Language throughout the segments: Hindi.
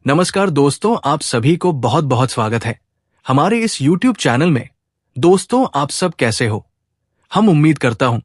नमस्कार दोस्तों, आप सभी को बहुत बहुत स्वागत है हमारे इस YouTube चैनल में। दोस्तों, आप सब कैसे हो? हम उम्मीद करता हूं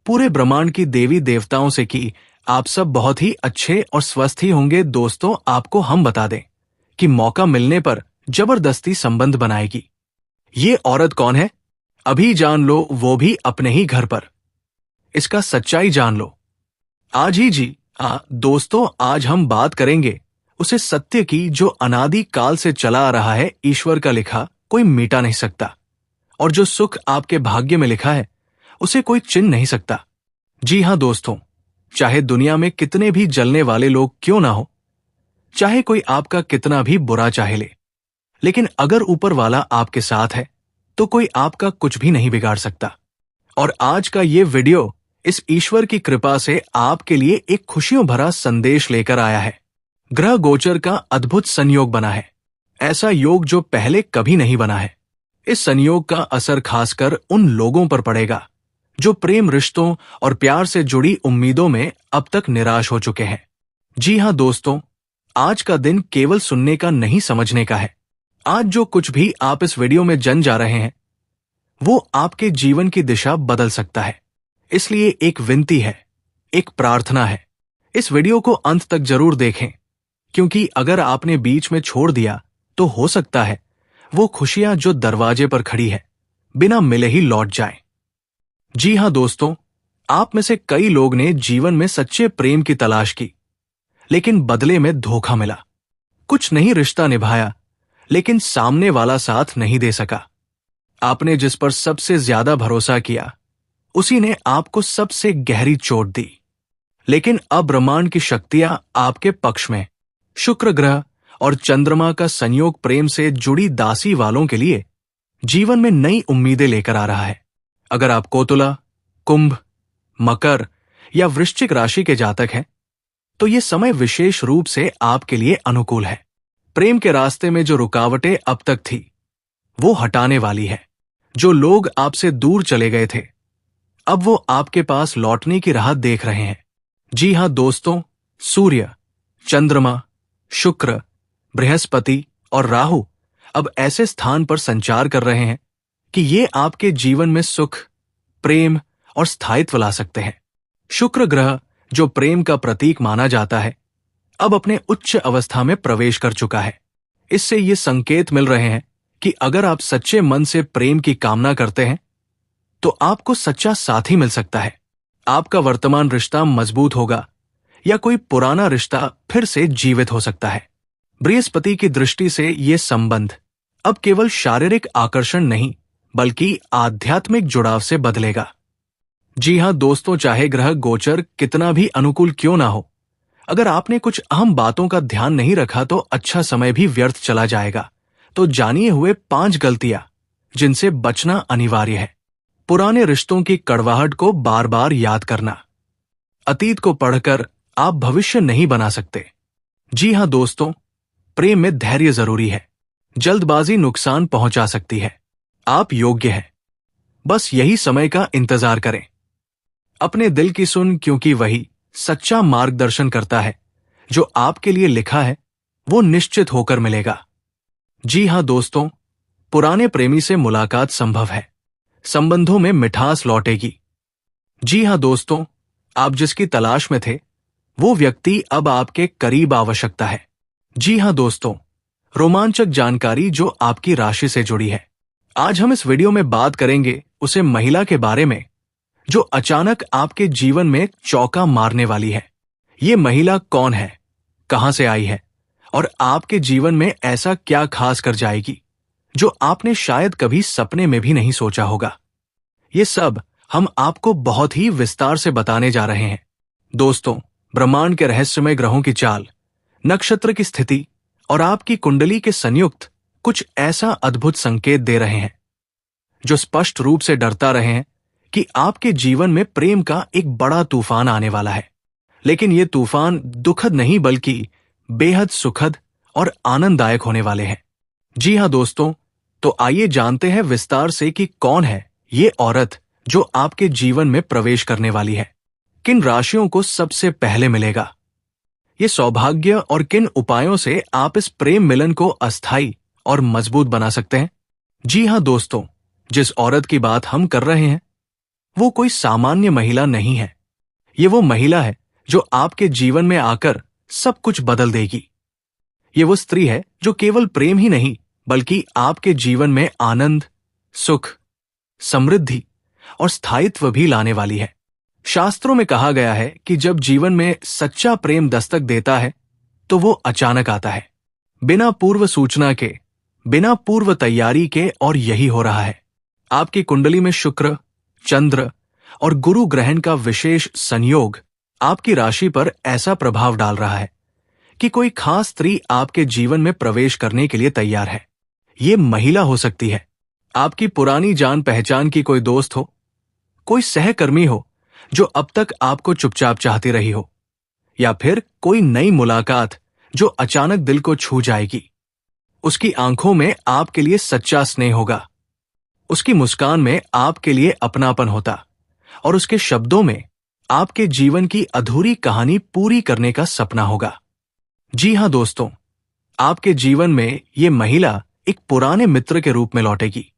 पूरे ब्रह्मांड की देवी देवताओं से कि आप सब बहुत ही अच्छे और स्वस्थ ही होंगे। दोस्तों, आपको हम बता दें कि मौका मिलने पर जबरदस्ती संबंध बनाएगी। ये औरत कौन है? अभी जान लो, वो भी अपने ही घर पर। इसका सच्चाई जान लो आज ही जी। दोस्तों, आज हम बात करेंगे उसे सत्य की जो अनादि काल से चला आ रहा है। ईश्वर का लिखा कोई मिटा नहीं सकता, और जो सुख आपके भाग्य में लिखा है उसे कोई चिन्ह नहीं सकता। जी हां दोस्तों, चाहे दुनिया में कितने भी जलने वाले लोग क्यों ना हो, चाहे कोई आपका कितना भी बुरा चाहे ले, लेकिन अगर ऊपर वाला आपके साथ है तो कोई आपका कुछ भी नहीं बिगाड़ सकता। और आज का ये वीडियो इस ईश्वर की कृपा से आपके लिए एक खुशियों भरा संदेश लेकर आया है। ग्रह गोचर का अद्भुत संयोग बना है, ऐसा योग जो पहले कभी नहीं बना है। इस संयोग का असर खासकर उन लोगों पर पड़ेगा जो प्रेम रिश्तों और प्यार से जुड़ी उम्मीदों में अब तक निराश हो चुके हैं। जी हां दोस्तों, आज का दिन केवल सुनने का नहीं, समझने का है। आज जो कुछ भी आप इस वीडियो में जन जा रहे हैं वो आपके जीवन की दिशा बदल सकता है। इसलिए एक विनती है, एक प्रार्थना है, इस वीडियो को अंत तक जरूर देखें, क्योंकि अगर आपने बीच में छोड़ दिया तो हो सकता है वो खुशियां जो दरवाजे पर खड़ी है बिना मिले ही लौट जाएं। जी हां दोस्तों, आप में से कई लोग ने जीवन में सच्चे प्रेम की तलाश की, लेकिन बदले में धोखा मिला। कुछ नहीं रिश्ता निभाया, लेकिन सामने वाला साथ नहीं दे सका। आपने जिस पर सबसे ज्यादा भरोसा किया उसी ने आपको सबसे गहरी चोट दी। लेकिन अब ब्रह्मांड की शक्तियां आपके पक्ष में। शुक्र ग्रह और चंद्रमा का संयोग प्रेम से जुड़ी दासी वालों के लिए जीवन में नई उम्मीदें लेकर आ रहा है। अगर आप कोतुला, कुंभ, मकर या वृश्चिक राशि के जातक हैं तो ये समय विशेष रूप से आपके लिए अनुकूल है। प्रेम के रास्ते में जो रुकावटें अब तक थी वो हटाने वाली है। जो लोग आपसे दूर चले गए थे अब वो आपके पास लौटने की राह देख रहे हैं। जी हां दोस्तों, सूर्य, चंद्रमा, शुक्र, बृहस्पति और राहु अब ऐसे स्थान पर संचार कर रहे हैं कि ये आपके जीवन में सुख, प्रेम और स्थायित्व ला सकते हैं। शुक्र ग्रह, जो प्रेम का प्रतीक माना जाता है, अब अपने उच्च अवस्था में प्रवेश कर चुका है। इससे ये संकेत मिल रहे हैं कि अगर आप सच्चे मन से प्रेम की कामना करते हैं तो आपको सच्चा साथी मिल सकता है। आपका वर्तमान रिश्ता मजबूत होगा या कोई पुराना रिश्ता फिर से जीवित हो सकता है। बृहस्पति की दृष्टि से ये संबंध अब केवल शारीरिक आकर्षण नहीं बल्कि आध्यात्मिक जुड़ाव से बदलेगा। जी हां दोस्तों, चाहे ग्रह गोचर कितना भी अनुकूल क्यों ना हो, अगर आपने कुछ अहम बातों का ध्यान नहीं रखा तो अच्छा समय भी व्यर्थ चला जाएगा। तो जानिए हुए 5 गलतियां जिनसे बचना अनिवार्य है। पुराने रिश्तों की कड़वाहट को बार बार याद करना। अतीत को पढ़कर आप भविष्य नहीं बना सकते। जी हां दोस्तों, प्रेम में धैर्य जरूरी है। जल्दबाजी नुकसान पहुंचा सकती है। आप योग्य हैं, बस यही समय का इंतजार करें। अपने दिल की सुन, क्योंकि वही सच्चा मार्गदर्शन करता है। जो आपके लिए लिखा है वो निश्चित होकर मिलेगा। जी हां दोस्तों, पुराने प्रेमी से मुलाकात संभव है। संबंधों में मिठास लौटेगी। जी हां दोस्तों, आप जिसकी तलाश में थे वो व्यक्ति अब आपके करीब आवश्यकता है। जी हां दोस्तों, रोमांचक जानकारी जो आपकी राशि से जुड़ी है। आज हम इस वीडियो में बात करेंगे उसे महिला के बारे में जो अचानक आपके जीवन में चौका मारने वाली है। ये महिला कौन है, कहां से आई है और आपके जीवन में ऐसा क्या खास कर जाएगी जो आपने शायद कभी सपने में भी नहीं सोचा होगा। ये सब हम आपको बहुत ही विस्तार से बताने जा रहे हैं। दोस्तों, ब्रह्मांड के रहस्यमय ग्रहों की चाल, नक्षत्र की स्थिति और आपकी कुंडली के संयुक्त कुछ ऐसा अद्भुत संकेत दे रहे हैं जो स्पष्ट रूप से डरता रहे हैं कि आपके जीवन में प्रेम का एक बड़ा तूफान आने वाला है। लेकिन ये तूफान दुखद नहीं बल्कि बेहद सुखद और आनंददायक होने वाले हैं। जी हां दोस्तों, तो आइए जानते हैं विस्तार से कि कौन है ये औरत जो आपके जीवन में प्रवेश करने वाली है। किन राशियों को सबसे पहले मिलेगा ये सौभाग्य और किन उपायों से आप इस प्रेम मिलन को अस्थायी और मजबूत बना सकते हैं? जी हाँ दोस्तों, जिस औरत की बात हम कर रहे हैं वो कोई सामान्य महिला नहीं है। ये वो महिला है जो आपके जीवन में आकर सब कुछ बदल देगी। ये वो स्त्री है जो केवल प्रेम ही नहीं बल्कि आपके जीवन में आनंद, सुख, समृद्धि और स्थायित्व भी लाने वाली है। शास्त्रों में कहा गया है कि जब जीवन में सच्चा प्रेम दस्तक देता है तो वो अचानक आता है, बिना पूर्व सूचना के, बिना पूर्व तैयारी के, और यही हो रहा है। आपकी कुंडली में शुक्र, चंद्र और गुरु ग्रहण का विशेष संयोग आपकी राशि पर ऐसा प्रभाव डाल रहा है कि कोई खास स्त्री आपके जीवन में प्रवेश करने के लिए तैयार है। ये महिला हो सकती है आपकी पुरानी जान पहचान की कोई दोस्त हो, कोई सहकर्मी हो जो अब तक आपको चुपचाप चाहती रही हो, या फिर कोई नई मुलाकात जो अचानक दिल को छू जाएगी। उसकी आंखों में आपके लिए सच्चा स्नेह होगा, उसकी मुस्कान में आपके लिए अपनापन होता और उसके शब्दों में आपके जीवन की अधूरी कहानी पूरी करने का सपना होगा। जी हां दोस्तों, आपके जीवन में ये महिला एक पुराने मित्र के रूप में लौटेगी।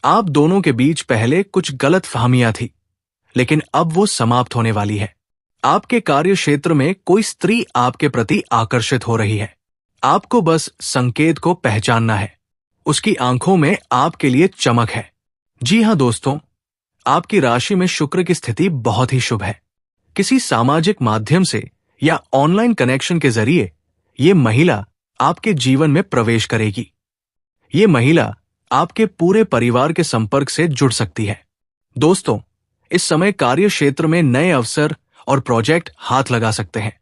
आप दोनों के बीच पहले कुछ गलतफहमियां थी, लेकिन अब वो समाप्त होने वाली है। आपके कार्य क्षेत्र में कोई स्त्री आपके प्रति आकर्षित हो रही है। आपको बस संकेत को पहचानना है। उसकी आंखों में आपके लिए चमक है। जी हां दोस्तों, आपकी राशि में शुक्र की स्थिति बहुत ही शुभ है। किसी सामाजिक माध्यम से या ऑनलाइन कनेक्शन के जरिए ये महिला आपके जीवन में प्रवेश करेगी। ये महिला आपके पूरे परिवार के संपर्क से जुड़ सकती है। दोस्तों, इस समय कार्य क्षेत्र में नए अवसर और प्रोजेक्ट हाथ लगा सकते हैं,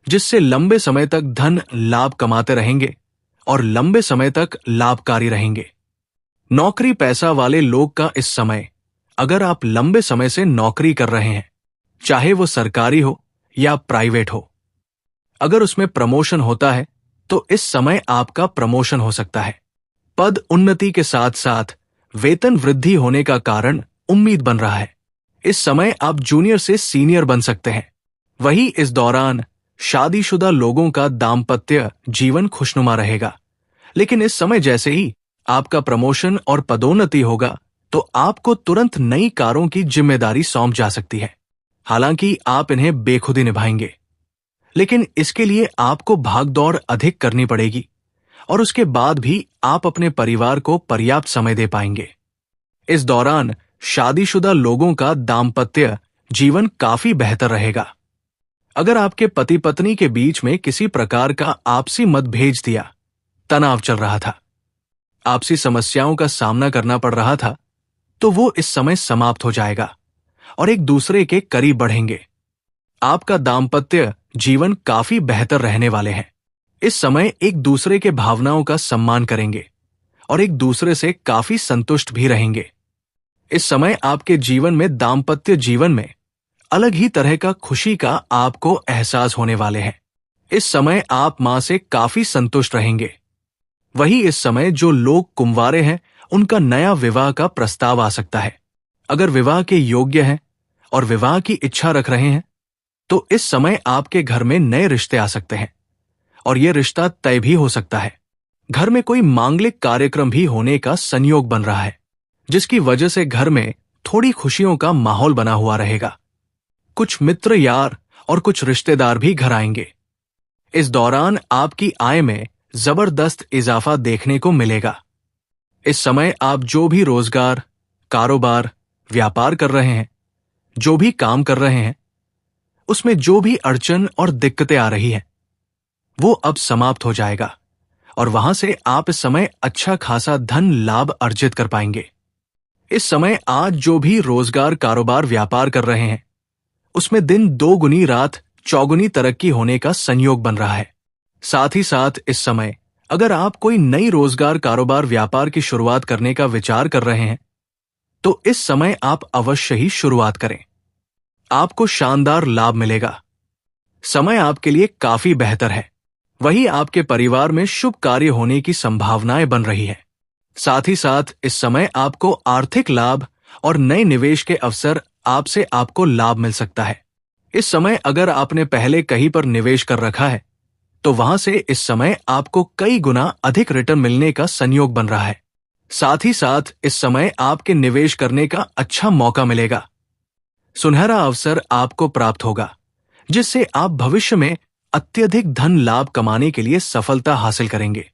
जिससे लंबे समय तक धन लाभ कमाते रहेंगे और लंबे समय तक लाभकारी रहेंगे। नौकरी पैसा वाले लोग का इस समय, अगर आप लंबे समय से नौकरी कर रहे हैं, चाहे वो सरकारी हो या प्राइवेट हो, अगर उसमें प्रमोशन होता है तो इस समय आपका प्रमोशन हो सकता है। पद उन्नति के साथ साथ वेतन वृद्धि होने का कारण उम्मीद बन रहा है। इस समय आप जूनियर से सीनियर बन सकते हैं। वहीं इस दौरान शादीशुदा लोगों का दाम्पत्य जीवन खुशनुमा रहेगा, लेकिन इस समय जैसे ही आपका प्रमोशन और पदोन्नति होगा तो आपको तुरंत नई कारों की जिम्मेदारी सौंप जा सकती है। हालांकि आप इन्हें बेखुदी निभाएंगे, लेकिन इसके लिए आपको भागदौड़ अधिक करनी पड़ेगी और उसके बाद भी आप अपने परिवार को पर्याप्त समय दे पाएंगे। इस दौरान शादीशुदा लोगों का दाम्पत्य जीवन काफी बेहतर रहेगा। अगर आपके पति पत्नी के बीच में किसी प्रकार का आपसी मतभेद दिया, तनाव चल रहा था, आपसी समस्याओं का सामना करना पड़ रहा था, तो वो इस समय समाप्त हो जाएगा और एक दूसरे के करीब बढ़ेंगे। आपका दाम्पत्य जीवन काफी बेहतर रहने वाले हैं। इस समय एक दूसरे के भावनाओं का सम्मान करेंगे और एक दूसरे से काफी संतुष्ट भी रहेंगे। इस समय आपके जीवन में दाम्पत्य जीवन में अलग ही तरह का खुशी का आपको एहसास होने वाले हैं। इस समय आप मां से काफी संतुष्ट रहेंगे। वही इस समय जो लोग कुंवारे हैं उनका नया विवाह का प्रस्ताव आ सकता है। अगर विवाह के योग्य हैं और विवाह की इच्छा रख रहे हैं तो इस समय आपके घर में नए रिश्ते आ सकते हैं और यह रिश्ता तय भी हो सकता है। घर में कोई मांगलिक कार्यक्रम भी होने का संयोग बन रहा है, जिसकी वजह से घर में थोड़ी खुशियों का माहौल बना हुआ रहेगा। कुछ मित्र, यार और कुछ रिश्तेदार भी घर आएंगे। इस दौरान आपकी आय में जबरदस्त इजाफा देखने को मिलेगा। इस समय आप जो भी रोजगार, कारोबार, व्यापार कर रहे हैं, जो भी काम कर रहे हैं, उसमें जो भी अड़चन और दिक्कतें आ रही हैं, वो अब समाप्त हो जाएगा और वहां से आप इस समय अच्छा खासा धन लाभ अर्जित कर पाएंगे। इस समय आज जो भी रोजगार, कारोबार, व्यापार कर रहे हैं, उसमें दिन दोगुनी रात चौगुनी तरक्की होने का संयोग बन रहा है। साथ ही साथ इस समय अगर आप कोई नई रोजगार, कारोबार, व्यापार की शुरुआत करने का विचार कर रहे हैं तो इस समय आप अवश्य ही शुरुआत करें। आपको शानदार लाभ मिलेगा। समय आपके लिए काफी बेहतर है। वहीं आपके परिवार में शुभ कार्य होने की संभावनाएं बन रही है। साथ ही साथ इस समय आपको आर्थिक लाभ और नए निवेश के अवसर आपको लाभ मिल सकता है। इस समय अगर आपने पहले कहीं पर निवेश कर रखा है तो वहां से इस समय आपको कई गुना अधिक रिटर्न मिलने का संयोग बन रहा है। साथ ही साथ इस समय आपके निवेश करने का अच्छा मौका मिलेगा। सुनहरा अवसर आपको प्राप्त होगा जिससे आप भविष्य में अत्यधिक धन लाभ कमाने के लिए सफलता हासिल करेंगे।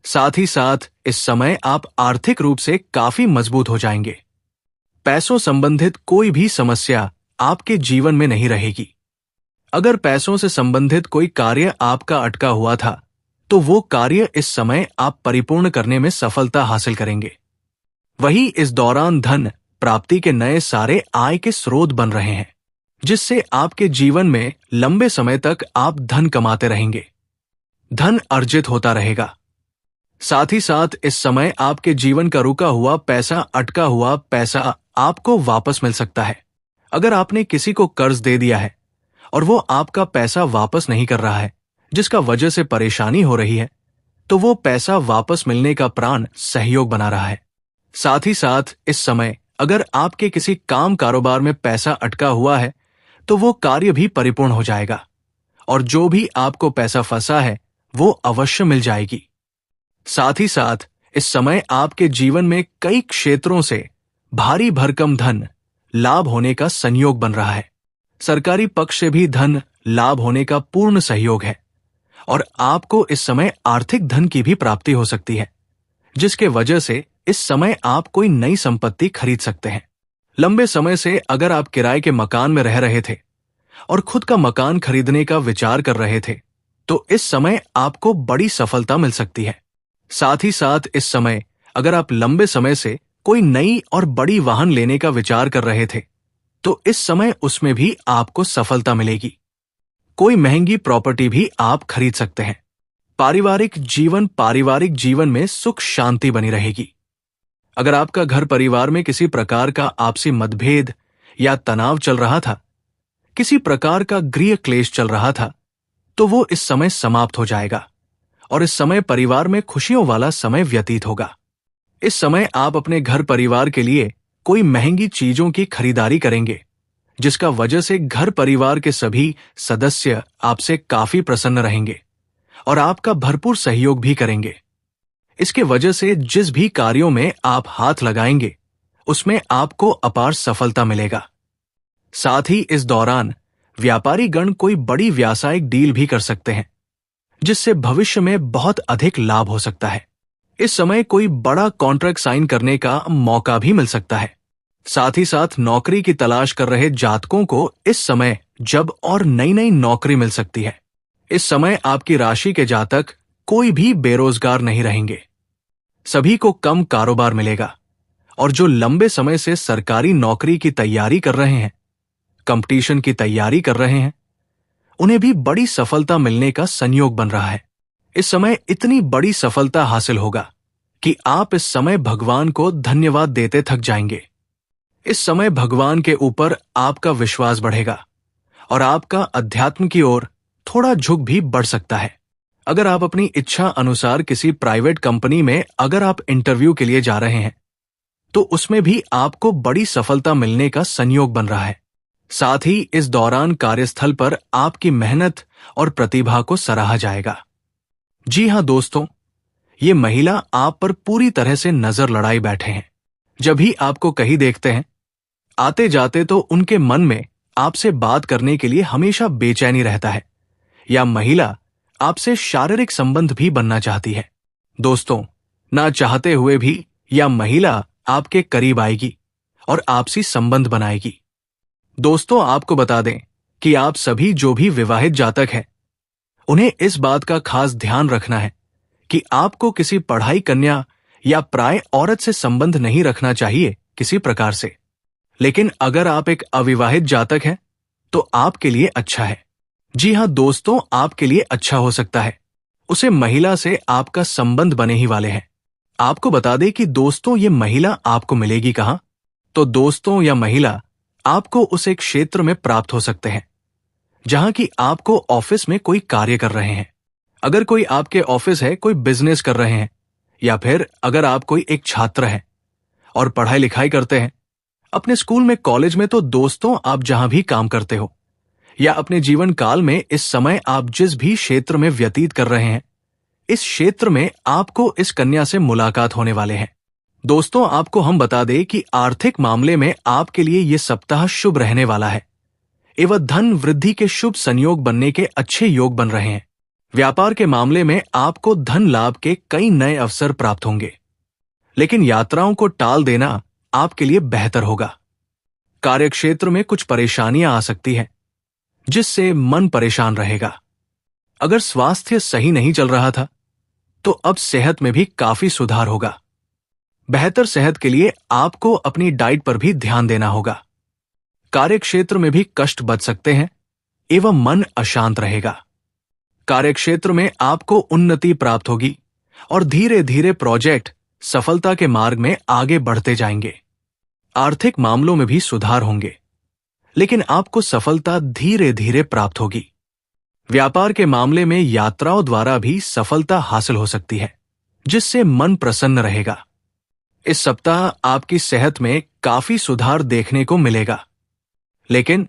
साथ ही साथ इस समय आप आर्थिक रूप से काफी मजबूत हो जाएंगे। पैसों संबंधित कोई भी समस्या आपके जीवन में नहीं रहेगी। अगर पैसों से संबंधित कोई कार्य आपका अटका हुआ था तो वो कार्य इस समय आप परिपूर्ण करने में सफलता हासिल करेंगे। वहीं इस दौरान धन प्राप्ति के नए सारे आय के स्रोत बन रहे हैं जिससे आपके जीवन में लंबे समय तक आप धन कमाते रहेंगे। धन अर्जित होता रहेगा। साथ ही साथ इस समय आपके जीवन का रुका हुआ पैसा, अटका हुआ पैसा आपको वापस मिल सकता है। अगर आपने किसी को कर्ज दे दिया है और वो आपका पैसा वापस नहीं कर रहा है जिसका वजह से परेशानी हो रही है तो वो पैसा वापस मिलने का प्राण सहयोग बना रहा है। साथ ही साथ इस समय अगर आपके किसी काम कारोबार में पैसा अटका हुआ है तो वो कार्य भी परिपूर्ण हो जाएगा और जो भी आपको पैसा फंसा है वो अवश्य मिल जाएगी। साथ ही साथ इस समय आपके जीवन में कई क्षेत्रों से भारी भरकम धन लाभ होने का संयोग बन रहा है। सरकारी पक्ष से भी धन लाभ होने का पूर्ण सहयोग है और आपको इस समय आर्थिक धन की भी प्राप्ति हो सकती है जिसके वजह से इस समय आप कोई नई संपत्ति खरीद सकते हैं। लंबे समय से अगर आप किराए के मकान में रह रहे थे और खुद का मकान खरीदने का विचार कर रहे थे तो इस समय आपको बड़ी सफलता मिल सकती है। साथ ही साथ इस समय अगर आप लंबे समय से कोई नई और बड़ी वाहन लेने का विचार कर रहे थे तो इस समय उसमें भी आपको सफलता मिलेगी। कोई महंगी प्रॉपर्टी भी आप खरीद सकते हैं। पारिवारिक जीवन में सुख शांति बनी रहेगी। अगर आपका घर परिवार में किसी प्रकार का आपसी मतभेद या तनाव चल रहा था, किसी प्रकार का गृह क्लेश चल रहा था, तो वो इस समय समाप्त हो जाएगा और इस समय परिवार में खुशियों वाला समय व्यतीत होगा। इस समय आप अपने घर परिवार के लिए कोई महंगी चीजों की खरीदारी करेंगे जिसका वजह से घर परिवार के सभी सदस्य आपसे काफी प्रसन्न रहेंगे और आपका भरपूर सहयोग भी करेंगे। इसके वजह से जिस भी कार्यों में आप हाथ लगाएंगे उसमें आपको अपार सफलता मिलेगा। साथ ही इस दौरान व्यापारी गण कोई बड़ी व्यावसायिक डील भी कर सकते हैं जिससे भविष्य में बहुत अधिक लाभ हो सकता है। इस समय कोई बड़ा कॉन्ट्रैक्ट साइन करने का मौका भी मिल सकता है। साथ ही साथ नौकरी की तलाश कर रहे जातकों को इस समय जब और नई नई नौकरी मिल सकती है। इस समय आपकी राशि के जातक कोई भी बेरोजगार नहीं रहेंगे। सभी को कम कारोबार मिलेगा और जो लंबे समय से सरकारी नौकरी की तैयारी कर रहे हैं, कंपटीशन की तैयारी कर रहे हैं, उन्हें भी बड़ी सफलता मिलने का संयोग बन रहा है। इस समय इतनी बड़ी सफलता हासिल होगा कि आप इस समय भगवान को धन्यवाद देते थक जाएंगे। इस समय भगवान के ऊपर आपका विश्वास बढ़ेगा और आपका अध्यात्म की ओर थोड़ा झुक भी बढ़ सकता है। अगर आप अपनी इच्छा अनुसार किसी प्राइवेट कंपनी में अगर आप इंटरव्यू के लिए जा रहे हैं तो उसमें भी आपको बड़ी सफलता मिलने का संयोग बन रहा है। साथ ही इस दौरान कार्यस्थल पर आपकी मेहनत और प्रतिभा को सराहा जाएगा। जी हां दोस्तों, ये महिला आप पर पूरी तरह से नजर लड़ाई बैठे हैं। जब भी आपको कहीं देखते हैं आते जाते तो उनके मन में आपसे बात करने के लिए हमेशा बेचैनी रहता है या महिला आपसे शारीरिक संबंध भी बनना चाहती है। दोस्तों, ना चाहते हुए भी यह महिला आपके करीब आएगी और आपसी संबंध बनाएगी। दोस्तों, आपको बता दें कि आप सभी जो भी विवाहित जातक हैं उन्हें इस बात का खास ध्यान रखना है कि आपको किसी पढ़ाई कन्या या प्राय औरत से संबंध नहीं रखना चाहिए किसी प्रकार से। लेकिन अगर आप एक अविवाहित जातक हैं तो आपके लिए अच्छा है। जी हां दोस्तों, आपके लिए अच्छा हो सकता है। उसे महिला से आपका संबंध बने ही वाले हैं। आपको बता दें कि दोस्तों ये महिला आपको मिलेगी कहां? तो दोस्तों यह महिला आपको उस एक क्षेत्र में प्राप्त हो सकते हैं जहां कि आपको ऑफिस में कोई कार्य कर रहे हैं। अगर कोई आपके ऑफिस है, कोई बिजनेस कर रहे हैं, या फिर अगर आप कोई एक छात्र हैं और पढ़ाई लिखाई करते हैं अपने स्कूल में, कॉलेज में, तो दोस्तों आप जहां भी काम करते हो या अपने जीवन काल में इस समय आप जिस भी क्षेत्र में व्यतीत कर रहे हैं, इस क्षेत्र में आपको इस कन्या से मुलाकात होने वाले हैं। दोस्तों, आपको हम बता दें कि आर्थिक मामले में आपके लिए ये सप्ताह शुभ रहने वाला है एवं धन वृद्धि के शुभ संयोग बनने के अच्छे योग बन रहे हैं। व्यापार के मामले में आपको धन लाभ के कई नए अवसर प्राप्त होंगे, लेकिन यात्राओं को टाल देना आपके लिए बेहतर होगा। कार्यक्षेत्र में कुछ परेशानियां आ सकती हैं, जिससे मन परेशान रहेगा। अगर स्वास्थ्य सही नहीं चल रहा था, तो अब सेहत में भी काफी सुधार होगा। बेहतर सेहत के लिए आपको अपनी डाइट पर भी ध्यान देना होगा। कार्यक्षेत्र में भी कष्ट बच सकते हैं एवं मन अशांत रहेगा। कार्यक्षेत्र में आपको उन्नति प्राप्त होगी और धीरे धीरे प्रोजेक्ट सफलता के मार्ग में आगे बढ़ते जाएंगे। आर्थिक मामलों में भी सुधार होंगे, लेकिन आपको सफलता धीरे धीरे प्राप्त होगी। व्यापार के मामले में यात्राओं द्वारा भी सफलता हासिल हो सकती है, जिससे मन प्रसन्न रहेगा। इस सप्ताह आपकी सेहत में काफी सुधार देखने को मिलेगा, लेकिन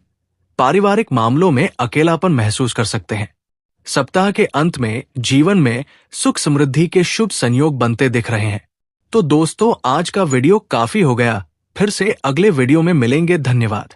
पारिवारिक मामलों में अकेलापन महसूस कर सकते हैं। सप्ताह के अंत में जीवन में सुख समृद्धि के शुभ संयोग बनते दिख रहे हैं। तो दोस्तों, आज का वीडियो काफी हो गया। फिर से अगले वीडियो में मिलेंगे। धन्यवाद।